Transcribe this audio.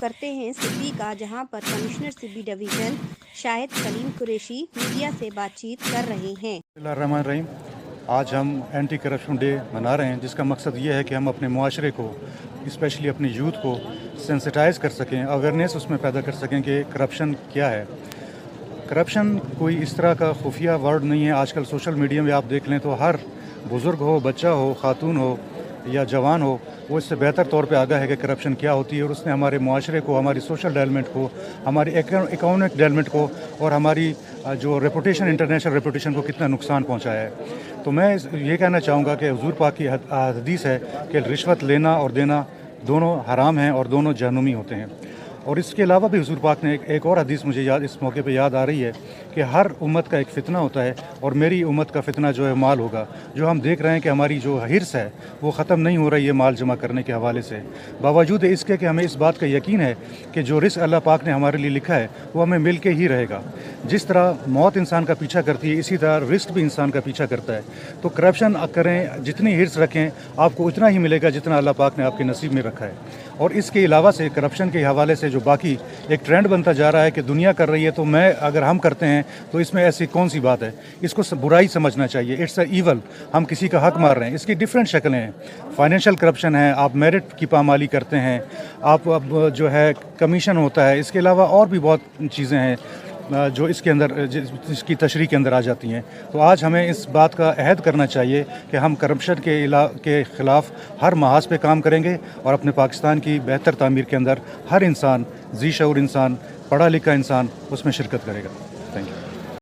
کرتے ہیں سبی کا، جہاں پر کمشنر سبی ڈویژن شاہد کلیم قریشی میڈیا سے بات چیت کر رہے ہیں۔ بسم اللہ الرحمن الرحیم۔ آج ہم اینٹی کرپشن ڈے منا رہے ہیں، جس کا مقصد یہ ہے کہ ہم اپنے معاشرے کو، اسپیشلی اپنی یوتھ کو سینسٹائز کر سکیں، اویئرنیس اس میں پیدا کر سکیں کہ کرپشن کیا ہے۔ کرپشن کوئی اس طرح کا خفیہ ورڈ نہیں ہے۔ آج کل سوشل میڈیا میں آپ دیکھ لیں تو ہر بزرگ ہو، بچہ ہو، خاتون ہو یا جوان ہو، وہ اس سے بہتر طور پہ آگاہ ہے کہ کرپشن کیا ہوتی ہے، اور اس نے ہمارے معاشرے کو، ہماری سوشل ڈیولپمنٹ کو، ہماری اکنامک ڈیولپمنٹ کو اور ہماری جو ریپوٹیشن، انٹرنیشنل ریپوٹیشن کو کتنا نقصان پہنچایا ہے۔ تو میں یہ کہنا چاہوں گا کہ حضور پاک کی حدیث ہے کہ رشوت لینا اور دینا دونوں حرام ہیں اور دونوں جہنمی ہوتے ہیں۔ اور اس کے علاوہ بھی حضور پاک نے ایک اور حدیث مجھے اس موقع پہ یاد آ رہی ہے کہ ہر امت کا ایک فتنہ ہوتا ہے، اور میری امت کا فتنہ جو ہے مال ہوگا۔ جو ہم دیکھ رہے ہیں کہ ہماری جو حرص ہے وہ ختم نہیں ہو رہی ہے مال جمع کرنے کے حوالے سے، باوجود اس کے کہ ہمیں اس بات کا یقین ہے کہ جو رزق اللہ پاک نے ہمارے لیے لکھا ہے وہ ہمیں مل کے ہی رہے گا۔ جس طرح موت انسان کا پیچھا کرتی ہے، اسی طرح رزق بھی انسان کا پیچھا کرتا ہے۔ تو کرپشن کریں، جتنی حرص رکھیں، آپ کو اتنا ہی ملے گا جتنا اللہ پاک نے آپ کے نصیب میں رکھا ہے۔ اور اس کے علاوہ سے کرپشن کے حوالے سے جو باقی ایک ٹرینڈ بنتا جا رہا ہے کہ دنیا کر رہی ہے تو اگر ہم کرتے ہیں تو اس میں ایسی کون سی بات ہے؟ اس کو برائی سمجھنا چاہیے۔ اٹس اے ایول، ہم کسی کا حق مار رہے ہیں۔ اس کی ڈیفرنٹ شکلیں ہیں۔ فائنینشیل کرپشن ہے، آپ میرٹ کی پامالی کرتے ہیں، آپ جو ہے کمیشن ہوتا ہے، اس کے علاوہ اور بھی بہت چیزیں ہیں جو اس کے اندر، اس کی تشریح کے اندر آ جاتی ہیں۔ تو آج ہمیں اس بات کا عہد کرنا چاہیے کہ ہم کرپشن کے خلاف ہر محاذ پہ کام کریں گے، اور اپنے پاکستان کی بہتر تعمیر کے اندر ہر انسان، ذی شعور انسان، پڑھا لکھا انسان اس میں شرکت کرے گا۔ Thank you.